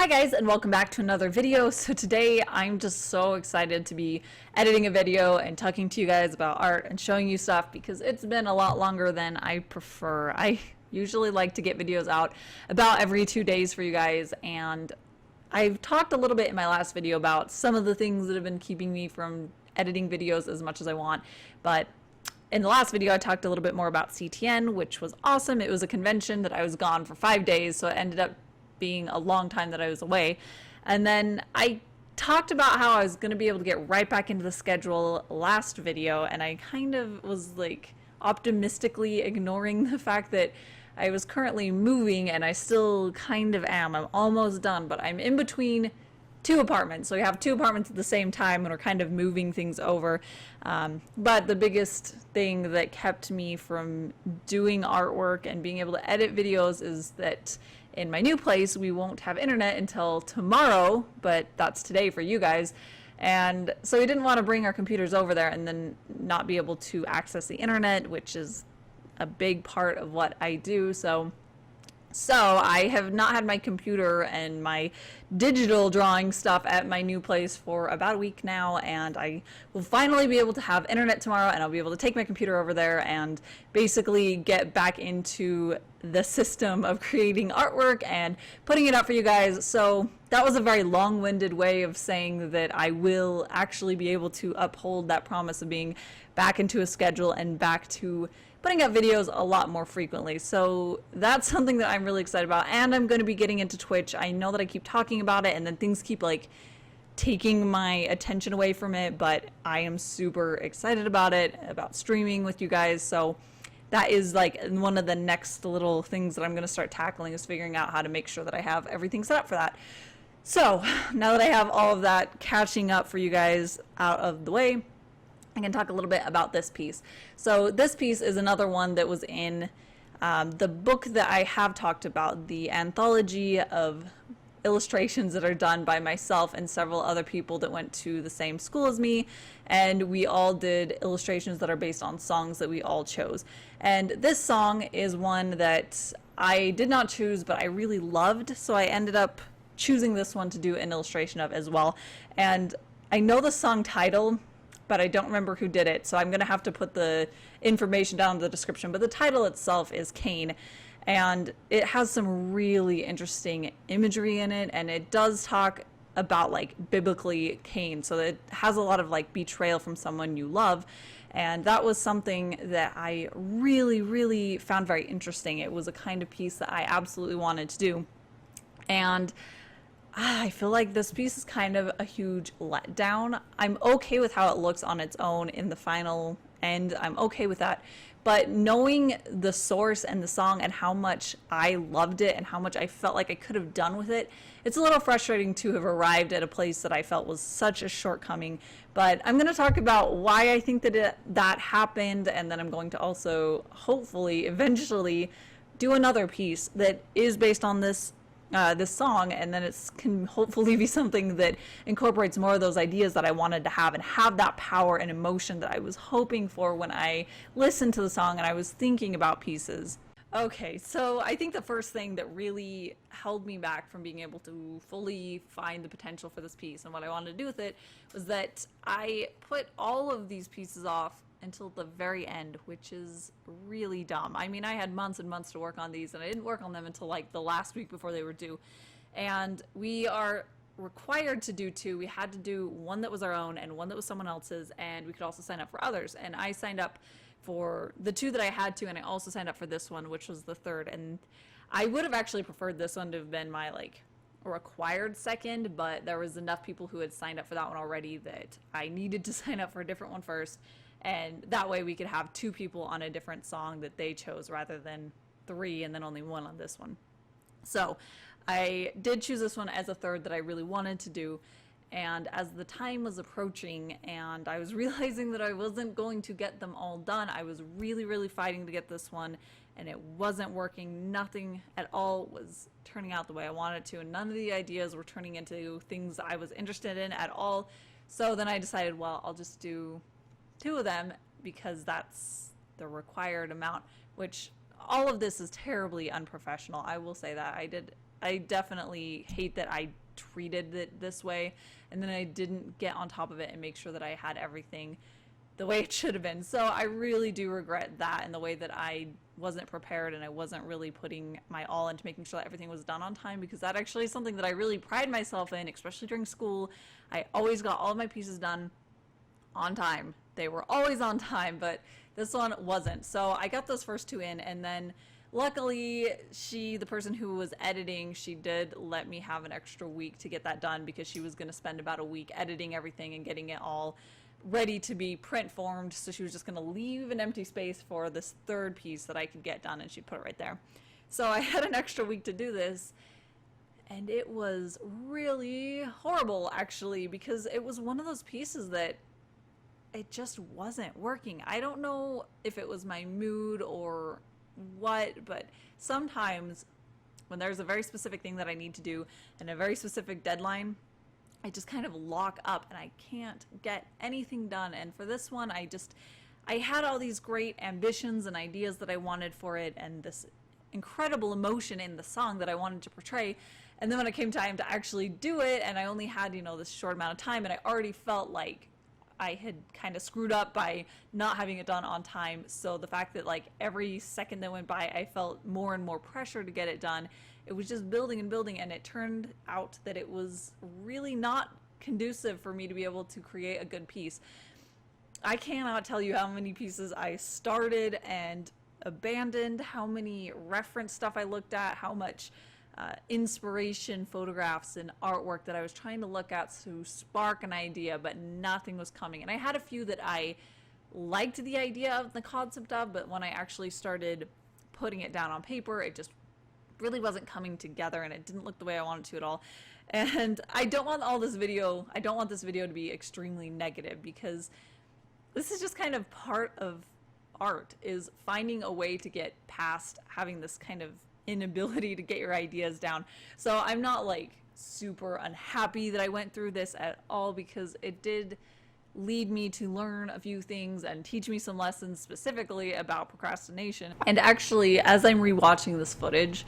Hi guys, and welcome back to another video. So today I'm just so excited to be editing a video and talking to you guys about art and showing you stuff because it's been a lot longer than I prefer. I usually like to get videos out about every 2 days for you guys, and I've talked a little bit in my last video about some of the things that have been keeping me from editing videos as much as I want, but in the last video I talked a little bit more about CTN, which was awesome. It was a convention that I was gone for 5 days, so it ended up being a long time that I was away. And then I talked about how I was going to be able to get right back into the schedule last video, and I kind of was like optimistically ignoring the fact that I was currently moving, and I still kind of am. I'm almost done, but I'm in between two apartments. So we have two apartments at the same time and we're kind of moving things over. But the biggest thing that kept me from doing artwork and being able to edit videos is that in my new place we won't have internet until tomorrow, but that's today for you guys. And so we didn't want to bring our computers over there and then not be able to access the internet, which is a big part of what I do. So I have not had my computer and my digital drawing stuff at my new place for about a week now, and I will finally be able to have internet tomorrow, and I'll be able to take my computer over there and basically get back into the system of creating artwork and putting it up for you guys. So that was a very long-winded way of saying that I will actually be able to uphold that promise of being back into a schedule and back to putting out videos a lot more frequently. So that's something that I'm really excited about, and I'm going to be getting into Twitch. I know that I keep talking about it and then things keep like taking my attention away from it, but I am super excited about it, about streaming with you guys. So that is like one of the next little things that I'm going to start tackling, is figuring out how to make sure that I have everything set up for that. So now that I have all of that catching up for you guys out of the way, I can talk a little bit about this piece. So this piece is another one that was in the book that I have talked about, the anthology of illustrations that are done by myself and several other people that went to the same school as me, and we all did illustrations that are based on songs that we all chose. And this song is one that I did not choose, but I really loved, so I ended up choosing this one to do an illustration of as well. And I know the song title, but I don't remember who did it, so I'm going to have to put the information down in the description. But the title itself is Cain, and it has some really interesting imagery in it, and it does talk about like biblically Cain, so it has a lot of like betrayal from someone you love, and that was something that I really found very interesting. It was a kind of piece that I absolutely wanted to do, and I feel like this piece is kind of a huge letdown. I'm okay with how it looks on its own in the final end. I'm okay with that. But knowing the source and the song and how much I loved it and how much I felt like I could have done with it, it's a little frustrating to have arrived at a place that I felt was such a shortcoming. But I'm going to talk about why I think that that happened, and then I'm going to also hopefully eventually do another piece that is based on this song, and then it can hopefully be something that incorporates more of those ideas that I wanted to have and have that power and emotion that I was hoping for when I listened to the song and I was thinking about pieces. Okay, so I think the first thing that really held me back from being able to fully find the potential for this piece and what I wanted to do with it was that I put all of these pieces off until the very end, which is really dumb. I mean, I had months and months to work on these, and I didn't work on them until like the last week before they were due. And we are required to do two. We had to do one that was our own and one that was someone else's, and we could also sign up for others. And I signed up for the two that I had to, and I also signed up for this one, which was the third. And I would have actually preferred this one to have been my like required second, but there was enough people who had signed up for that one already that I needed to sign up for a different one first. And that way we could have two people on a different song that they chose rather than three and then only one on this one. So I did choose this one as a third that I really wanted to do. And as the time was approaching and I was realizing that I wasn't going to get them all done, I was really fighting to get this one, and it wasn't working. Nothing at all was turning out the way I wanted to, and none of the ideas were turning into things I was interested in at all. So then I decided, well, I'll just do two of them because that's the required amount, which all of this is terribly unprofessional. I will say that. I definitely hate that I treated it this way, and then I didn't get on top of it and make sure that I had everything the way it should have been. So I really do regret that, and the way that I wasn't prepared and I wasn't really putting my all into making sure that everything was done on time, because that actually is something that I really pride myself in, especially during school. I always got all of my pieces done on time. They were always on time, but this one wasn't. So I got those first two in, and then luckily the person who was editing, she did let me have an extra week to get that done, because she was going to spend about a week editing everything and getting it all ready to be print formed. So she was just going to leave an empty space for this third piece that I could get done, and she'd put it right there. So I had an extra week to do this, and it was really horrible, actually, because it was one of those pieces that it just wasn't working. I don't know if it was my mood or what, but sometimes when there's a very specific thing that I need to do and a very specific deadline, I just kind of lock up and I can't get anything done. And for this one, I had all these great ambitions and ideas that I wanted for it, and this incredible emotion in the song that I wanted to portray. And then when it came time to actually do it, and I only had, this short amount of time, and I already felt like I had kind of screwed up by not having it done on time. So the fact that like every second that went by, I felt more and more pressure to get it done. It was just building and building, and it turned out that it was really not conducive for me to be able to create a good piece. I cannot tell you how many pieces I started and abandoned, how many reference stuff I looked at, how much inspiration photographs and artwork that I was trying to look at to spark an idea, but nothing was coming. And I had a few that I liked the idea of, the concept of, but when I actually started putting it down on paper, it just really wasn't coming together, and it didn't look the way I wanted to at all. And I don't want this video to be extremely negative, because this is just kind of part of art, is finding a way to get past having this kind of inability to get your ideas down. So I'm not like super unhappy that I went through this at all, because it did lead me to learn a few things and teach me some lessons specifically about procrastination. And actually, as I'm rewatching this footage,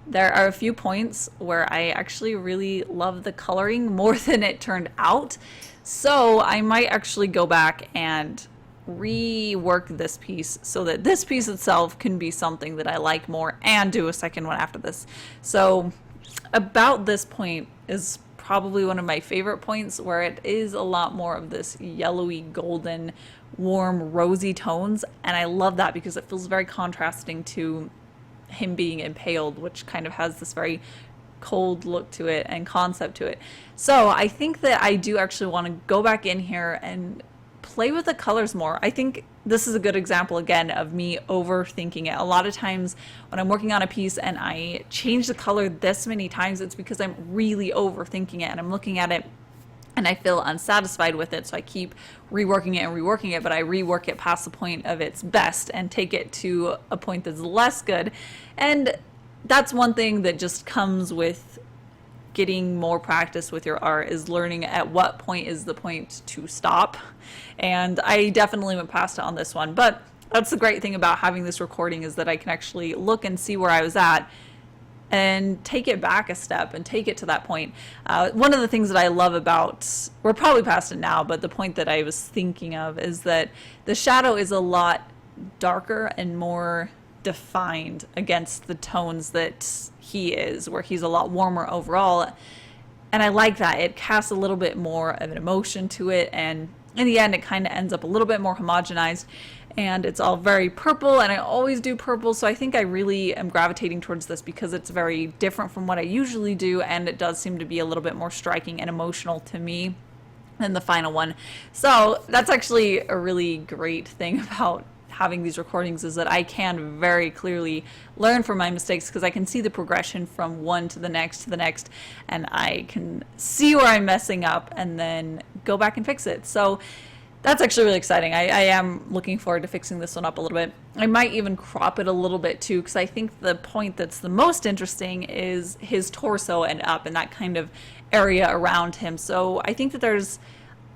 there are a few points where I actually really love the coloring more than it turned out. So I might actually go back and rework this piece so that this piece itself can be something that I like more, and do a second one after this. So about this point is probably one of my favorite points, where it is a lot more of this yellowy, golden, warm, rosy tones. And I love that because it feels very contrasting to him being impaled, which kind of has this very cold look to it and concept to it. So I think that I do actually want to go back in here and play with the colors more. I think this is a good example, again, of me overthinking it. A lot of times when I'm working on a piece and I change the color this many times, it's because I'm really overthinking it, and I'm looking at it and I feel unsatisfied with it. So I keep reworking it, but I rework it past the point of its best and take it to a point that's less good. And that's one thing that just comes with getting more practice with your art, is learning at what point is the point to stop. And I definitely went past it on this one, but that's the great thing about having this recording, is that I can actually look and see where I was at and take it back a step and take it to that point. One of the things that I love about, we're probably past it now, but the point that I was thinking of is that the shadow is a lot darker and more defined against the tones that he is, where he's a lot warmer overall. And I like that. It casts a little bit more of an emotion to it, and in the end it kind of ends up a little bit more homogenized, and it's all very purple, and I always do purple. So I think I really am gravitating towards this because it's very different from what I usually do, and it does seem to be a little bit more striking and emotional to me than the final one. So that's actually a really great thing about having these recordings, is that I can very clearly learn from my mistakes, because I can see the progression from one to the next, and I can see where I'm messing up and then go back and fix it. So that's actually really exciting. I am looking forward to fixing this one up a little bit. I might even crop it a little bit too, because I think the point that's the most interesting is his torso and up, and that kind of area around him. So I think that there's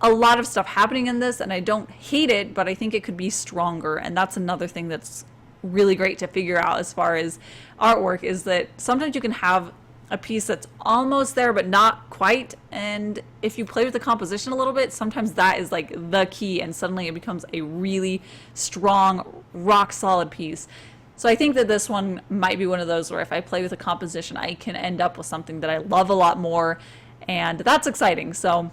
a lot of stuff happening in this, and I don't hate it, but I think it could be stronger. And that's another thing that's really great to figure out as far as artwork is that sometimes you can have a piece that's almost there but not quite, and if you play with the composition a little bit, sometimes that is like the key, and suddenly it becomes a really strong, rock solid piece. So I think that this one might be one of those where if I play with the composition, I can end up with something that I love a lot more, and that's exciting. So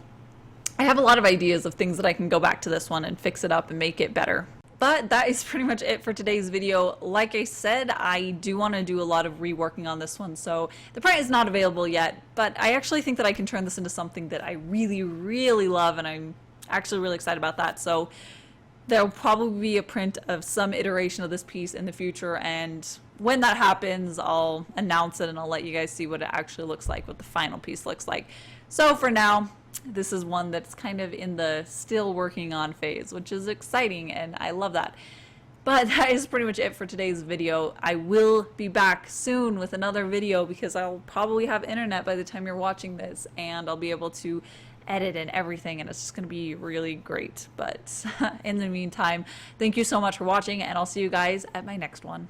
I have a lot of ideas of things that I can go back to this one and fix it up and make it better. But that is pretty much it for today's video. Like I said, I do want to do a lot of reworking on this one, so the print is not available yet, but I actually think that I can turn this into something that I really, really love, and I'm actually really excited about that. So there'll probably be a print of some iteration of this piece in the future, and when that happens, I'll announce it and I'll let you guys see what it actually looks like, what the final piece looks like. So for now, this is one that's kind of in the still working on phase, which is exciting, and I love that. But that is pretty much it for today's video. I will be back soon with another video because I'll probably have internet by the time you're watching this, and I'll be able to edit and everything, and it's just going to be really great. But in the meantime, thank you so much for watching, and I'll see you guys at my next one.